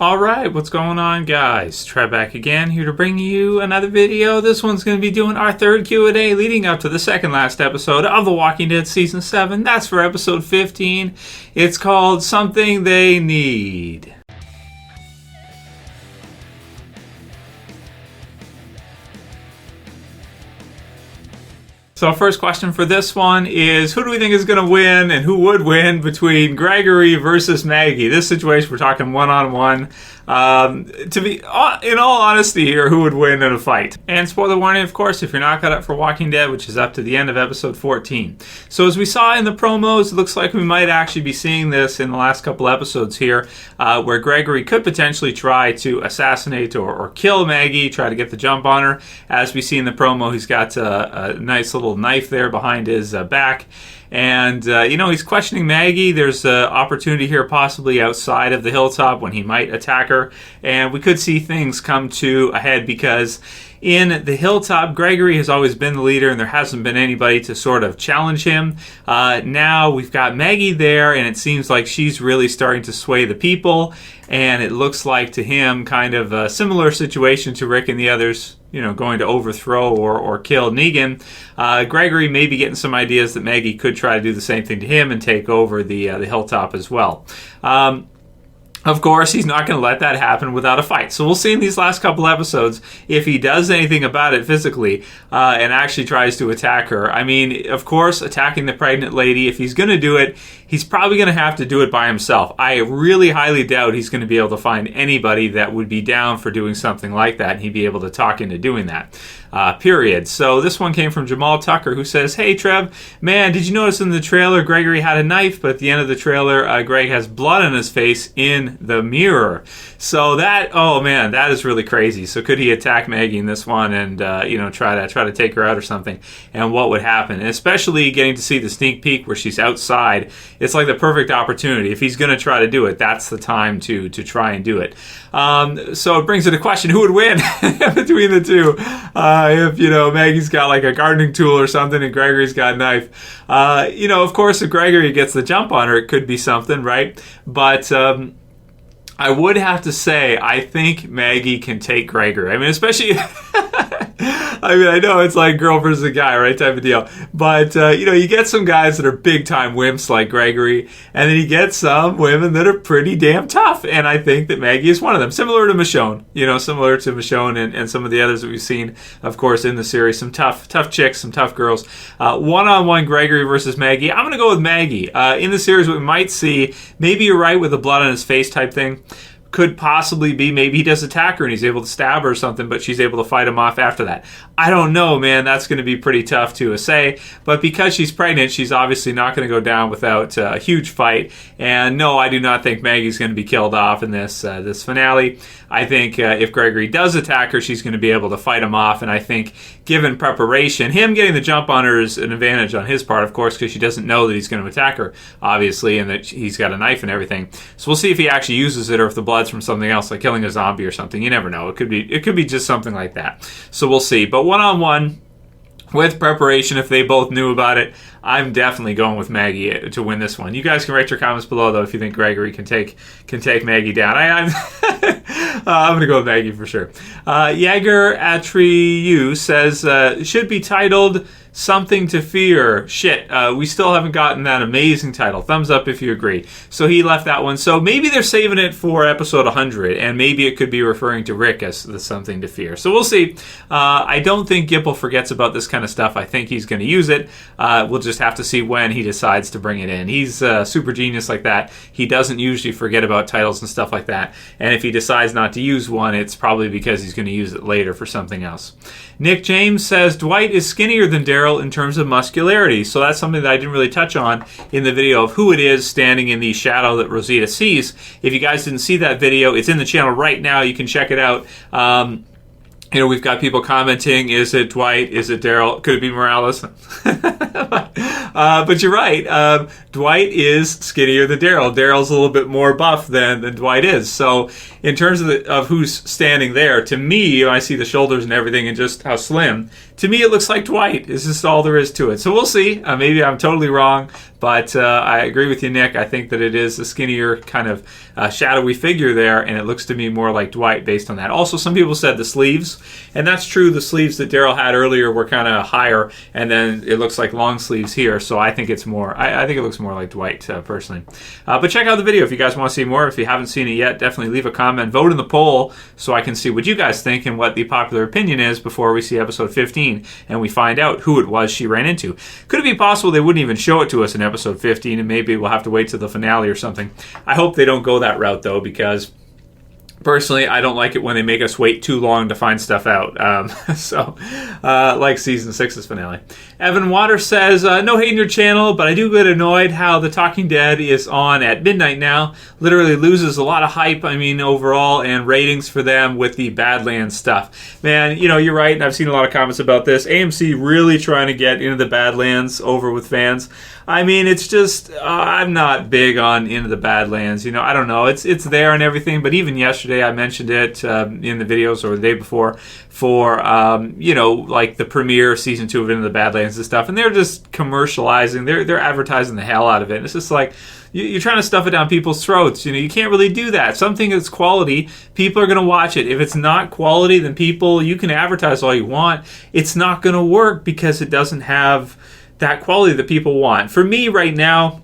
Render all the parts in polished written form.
Alright, what's going on, guys? Trev back again, here to bring you another video. This one's going to be doing our third Q&A leading up to the second last episode of The Walking Dead Season 7. That's for episode 15. It's called Something They Need. So first question for this one is, who do we think is going to win and who would win between Gregory versus Maggie? This situation, we're talking one-on-one. To be in all honesty here, who would win in a fight? And spoiler warning, of course, if you're not caught up for Walking Dead, which is up to the end of episode 14. So as we saw in the promos, it looks like we might actually be seeing this in the last couple episodes here, where Gregory could potentially try to assassinate or kill Maggie, try to get the jump on her. As we see in the promo, he's got a nice little knife there behind his back. And, he's questioning Maggie. There's an opportunity here possibly outside of the hilltop when he might attack her. And we could see things come to a head because in the hilltop, Gregory has always been the leader and there hasn't been anybody to sort of challenge him. Now we've got Maggie there and it seems like she's really starting to sway the people. And it looks like to him kind of a similar situation to Rick and the others, going to overthrow or kill Negan. Gregory may be getting some ideas that Maggie could try to do the same thing to him and take over the hilltop as well. Of course, he's not going to let that happen without a fight. So we'll see in these last couple episodes if he does anything about it physically and actually tries to attack her. I mean, of course, attacking the pregnant lady, if he's going to do it, he's probably going to have to do it by himself. I really highly doubt he's going to be able to find anybody that would be down for doing something like that, and he'd be able to talk into doing that. Period. So this one came from Jamal Tucker, who says, "Hey Trev, man, did you notice in the trailer Gregory had a knife, but at the end of the trailer, Greg has blood on his face in the mirror." So that is really crazy. So could he attack Maggie in this one and try to take her out or something? And what would happen? And especially getting to see the sneak peek where she's outside, it's like the perfect opportunity. If he's going to try to do it, that's the time to try and do it. So it brings into question who would win between the two. If Maggie's got like a gardening tool or something and Gregory's got a knife, of course if Gregory gets the jump on her, it could be something, right? But I would have to say I think Maggie can take Gregory. I mean, especially I know it's like girl versus guy, right, type of deal. But, you get some guys that are big-time wimps like Gregory, and then you get some women that are pretty damn tough. And I think that Maggie is one of them. Similar to Michonne, and some of the others that we've seen, of course, in the series. Some tough chicks, some tough girls. One-on-one Gregory versus Maggie. I'm going to go with Maggie. In the series, what we might see, maybe you're right with the blood on his face type thing. Could possibly be maybe he does attack her and he's able to stab her or something, but she's able to fight him off after that. I don't know, man. That's going to be pretty tough to say. But because she's pregnant, she's obviously not going to go down without a huge fight. And no, I do not think Maggie's going to be killed off in this finale. I think if Gregory does attack her, she's going to be able to fight him off. And I think given preparation, him getting the jump on her is an advantage on his part, of course, because she doesn't know that he's going to attack her, obviously, and that he's got a knife and everything. So we'll see if he actually uses it or if the blood's from something else, like killing a zombie or something. You never know. It could be just something like that. So we'll see. But one-on-one, with preparation, if they both knew about it, I'm definitely going with Maggie to win this one. You guys can write your comments below, though, if you think Gregory can take Maggie down. I'm going to go with Maggie for sure. JaegerAtreyu says, should be titled Something to Fear. Shit, we still haven't gotten that amazing title. Thumbs up if you agree. So he left that one. So maybe they're saving it for episode 100, and maybe it could be referring to Rick as the Something to Fear. So we'll see. I don't think Gipple forgets about this kind of stuff. I think he's going to use it. We'll just have to see when he decides to bring it in. He's super genius like that. He doesn't usually forget about titles and stuff like that. And if he decides not to use one, it's probably because he's going to use it later for something else. Niiick James says, Dwight is skinnier than Daryl in terms of muscularity. So that's something that I didn't really touch on in the video of who it is standing in the shadow that Rosita sees. If you guys didn't see that video, it's in the channel right now. You can check it out. We've got people commenting, is it Dwight? Is it Daryl? Could it be Morales? But you're right. Dwight is skinnier than Daryl. Daryl's a little bit more buff than Dwight is. So in terms of who's standing there, to me, I see the shoulders and everything and just how slim. To me, it looks like Dwight. It's just all there is to it. So we'll see. Maybe I'm totally wrong. But I agree with you, Nick. I think that it is a skinnier kind of shadowy figure there, and it looks to me more like Dwight based on that. Also, some people said the sleeves, and that's true. The sleeves that Daryl had earlier were kind of higher, and then it looks like long sleeves here. So I think it's more. I think it looks more like Dwight personally. But check out the video if you guys want to see more. If you haven't seen it yet, definitely leave a comment, vote in the poll, so I can see what you guys think and what the popular opinion is before we see episode 15 and we find out who it was she ran into. Could it be possible they wouldn't even show it to us in episode 15, and maybe we'll have to wait till the finale or something? I hope they don't go that route, though, because personally, I don't like it when they make us wait too long to find stuff out. Like season 6's finale. Evan Waters says, no hate in your channel, but I do get annoyed how The Talking Dead is on at midnight now. Literally loses a lot of hype, overall, and ratings for them with the Badlands stuff. Man, you're right, and I've seen a lot of comments about this. AMC really trying to get into the Badlands over with fans. It's just, I'm not big on Into the Badlands. I don't know. It's there and everything, but even yesterday I mentioned it in the videos, or the day before, for, like the premiere season 2 of Into the Badlands and stuff, and they're just commercializing, they're advertising the hell out of it. And it's just like, you're trying to stuff it down people's throats. You can't really do that. Something that's quality, people are going to watch it. If it's not quality, then you can advertise all you want. It's not going to work because it doesn't have that quality that people want. For me right now,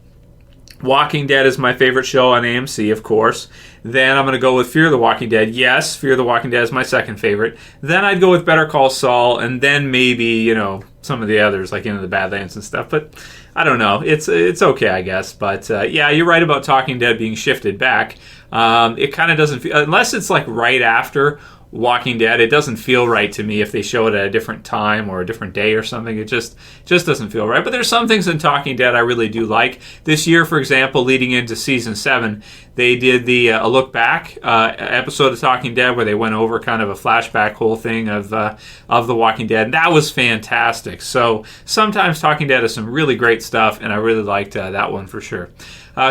Walking Dead is my favorite show on AMC, of course. Then I'm going to go with Fear the Walking Dead. Yes, Fear the Walking Dead is my second favorite. Then I'd go with Better Call Saul, and then maybe, some of the others, like Into the Badlands and stuff. But I don't know. It's okay, I guess. But yeah, you're right about Talking Dead being shifted back. It kind of doesn't feel, unless it's like right after Walking Dead, it doesn't feel right to me if they show it at a different time or a different day or something. It just doesn't feel right. But there's some things in Talking Dead I really do like. This year, for example, leading into season 7, they did the a look back episode of Talking Dead where they went over kind of a flashback whole thing of The Walking Dead. And that was fantastic. So sometimes Talking Dead has some really great stuff, and I really liked that one for sure.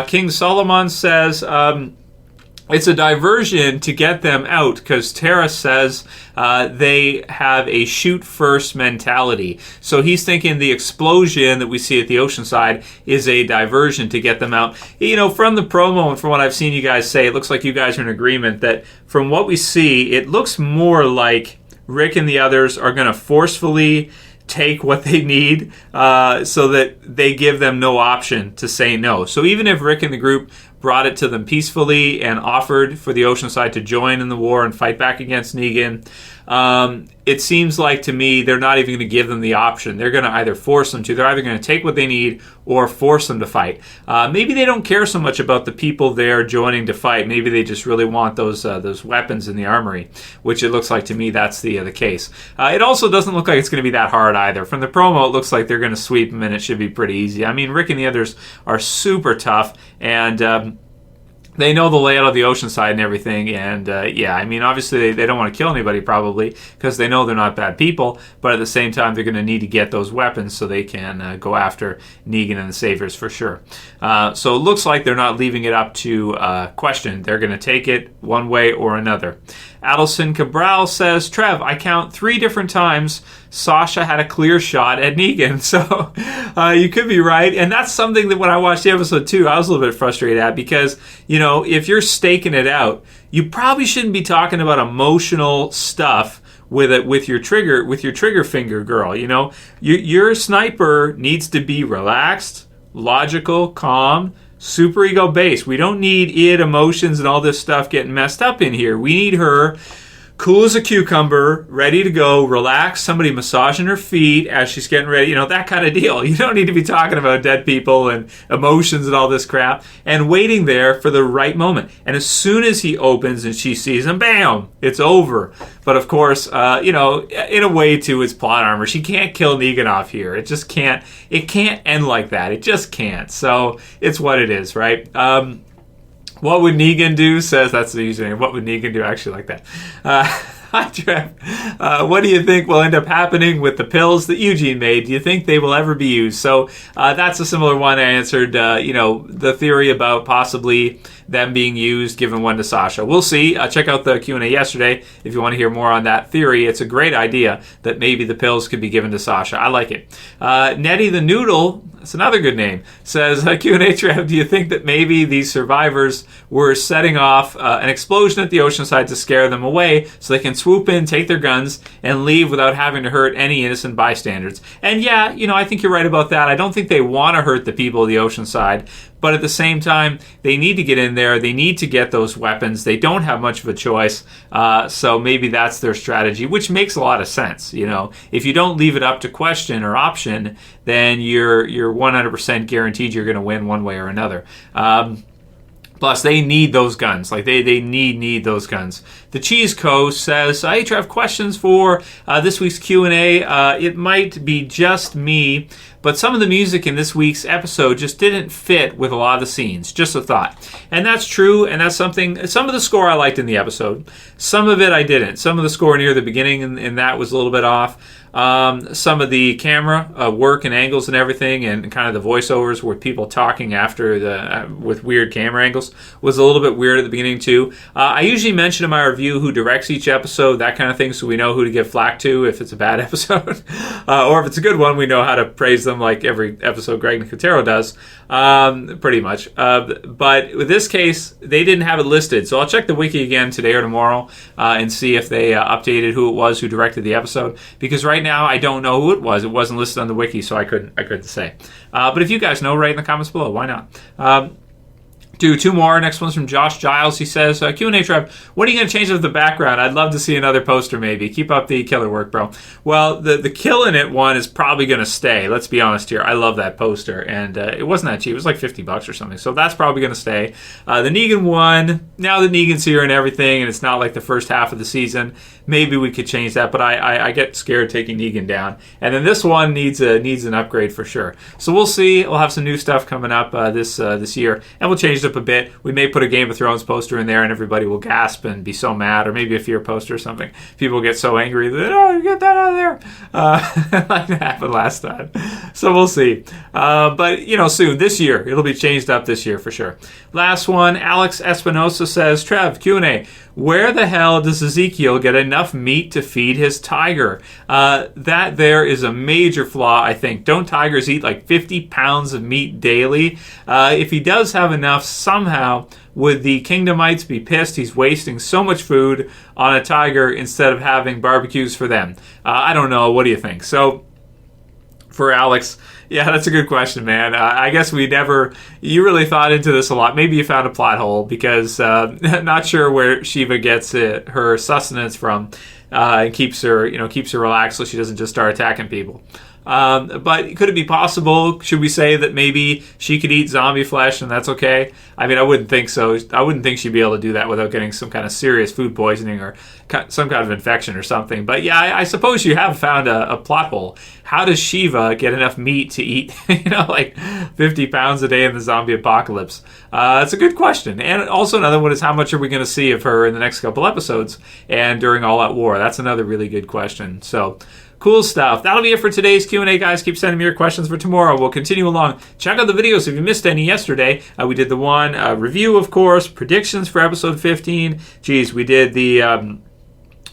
King Solomon says, it's a diversion to get them out because Tara says they have a shoot-first mentality. So he's thinking the explosion that we see at the Oceanside is a diversion to get them out. From the promo and from what I've seen you guys say, it looks like you guys are in agreement that from what we see, it looks more like Rick and the others are going to forcefully take what they need so that they give them no option to say no. So even if Rick and the group brought it to them peacefully and offered for the Oceanside to join in the war and fight back against Negan, it seems like to me they're not even going to give them the option. They're going to either force them to. They're either going to take what they need or force them to fight. Maybe they don't care so much about the people there joining to fight. Maybe they just really want those weapons in the armory, which it looks like to me that's the case. It also doesn't look like it's going to be that hard either. From the promo, it looks like they're going to sweep them and it should be pretty easy. Rick and the others are super tough, and they know the layout of the Oceanside and everything, and obviously they don't want to kill anybody probably because they know they're not bad people, but at the same time they're going to need to get those weapons so they can go after Negan and the Saviors for sure. So it looks like they're not leaving it up to question. They're going to take it one way or another. Adilson Cabral says, Trev, I count 3 different times Sasha had a clear shot at Negan. So you could be right. And that's something that when I watched the episode 2, I was a little bit frustrated at because, if you're staking it out, you probably shouldn't be talking about emotional stuff with your trigger finger, girl. Your sniper needs to be relaxed, logical, calm, super ego based. We don't need emotions and all this stuff getting messed up in here. We need her cool as a cucumber, ready to go, relax, somebody massaging her feet as she's getting ready, that kind of deal. You don't need to be talking about dead people and emotions and all this crap, and waiting there for the right moment. And as soon as he opens and she sees him, bam, it's over. But of course, in a way too, it's plot armor. She can't kill Negan off here. It just can't. It can't end like that. It just can't. So it's what it is, right? What would Negan do? Says that's the username. What would Negan do? I actually like that. Hi, Trev. What do you think will end up happening with the pills that Eugene made? Do you think they will ever be used? So that's a similar one. I answered, the theory about possibly them being used, given one to Sasha. We'll see. Check out the Q&A yesterday if you want to hear more on that theory. It's a great idea that maybe the pills could be given to Sasha. I like it. Nettie the Noodle That's another good name. Says, Q&A Trev, do you think that maybe these survivors were setting off an explosion at the oceanside to scare them away so they can swoop in, take their guns, and leave without having to hurt any innocent bystanders? And yeah, I think you're right about that. I don't think they want to hurt the people of the oceanside, but at the same time, they need to get in there. They need to get those weapons. They don't have much of a choice, so maybe that's their strategy, which makes a lot of sense. If you don't leave it up to question or option, then you're 100% guaranteed you're going to win one way or another. Plus, they need those guns. Like, they need those guns. The Cheese Co. says, hey, Trev, questions for this week's Q&A. It might be just me, but some of the music in this week's episode just didn't fit with a lot of the scenes. Just a thought. And that's true, and that's something. Some of the score I liked in the episode. Some of it I didn't. Some of the score near the beginning, and that was a little bit off. Some of the camera work and angles and everything, and kind of the voiceovers with people talking after with weird camera angles was a little bit weird at the beginning too. I usually mention in my review who directs each episode, that kind of thing, so we know who to give flack to if it's a bad episode, or if it's a good one, we know how to praise them like every episode Greg Nicotero does, pretty much. But with this case, they didn't have it listed, so I'll check the wiki again today or tomorrow and see if they updated who it was who directed the episode, because right now I don't know who it was. It wasn't listed on the wiki, so I couldn't say. But if you guys know, write in the comments below. Why not? Do two more. Next one's from Josh Giles. He says, Q&A Trev, what are you going to change with the background? I'd love to see another poster maybe. Keep up the killer work, bro. Well, the Killing It one is probably going to stay. Let's be honest here. I love that poster, and it wasn't that cheap. It was like $50 or something, so that's probably going to stay. The Negan one, now that Negan's here and everything, and it's not like the first half of the season, maybe we could change that, but I get scared taking Negan down. And then this one needs an upgrade for sure. So we'll see. We'll have some new stuff coming up this year, and we'll change it up a bit. We may put a Game of Thrones poster in there, and everybody will gasp and be so mad, or maybe a Fear poster or something. People get so angry that, oh, get that out of there. Like that happened last time. So we'll see. But, soon, this year, it'll be changed up this year for sure. Last one, Alex Espinosa says, Trev, Q&A, where the hell does Ezekiel get enough meat to feed his tiger? That there is a major flaw, I think. Don't tigers eat like 50 pounds of meat daily? If he does have enough, somehow would the Kingdomites be pissed he's wasting so much food on a tiger instead of having barbecues for them? I don't know. What do you think? So, for Alex, yeah, that's a good question, man. I guess you really thought into this a lot. Maybe you found a plot hole because not sure where Shiva gets her sustenance from and keeps her relaxed so she doesn't just start attacking people. But could it be possible? Should we say that maybe she could eat zombie flesh and that's okay? I mean, I wouldn't think so. I wouldn't think she'd be able to do that without getting some kind of serious food poisoning or some kind of infection or something. But yeah, I suppose you have found a plot hole. How does Shiva get enough meat to eat, like 50 pounds a day in the zombie apocalypse? It's a good question. And also another one is, how much are we going to see of her in the next couple episodes and during All Out War? That's another really good question. So, cool stuff. That'll be it for today's Q&A, guys. Keep sending me your questions for tomorrow. We'll continue along. Check out the videos if you missed any yesterday. We did the one review, of course, predictions for episode 15. Geez, we did the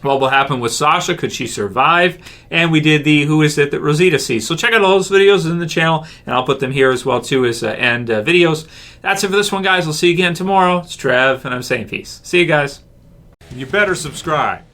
what will happen with Sasha? Could she survive? And we did the who is it that Rosita sees. So check out all those videos in the channel, and I'll put them here as well, too, as end videos. That's it for this one, guys. I'll see you again tomorrow. It's Trev, and I'm saying peace. See you guys. You better subscribe.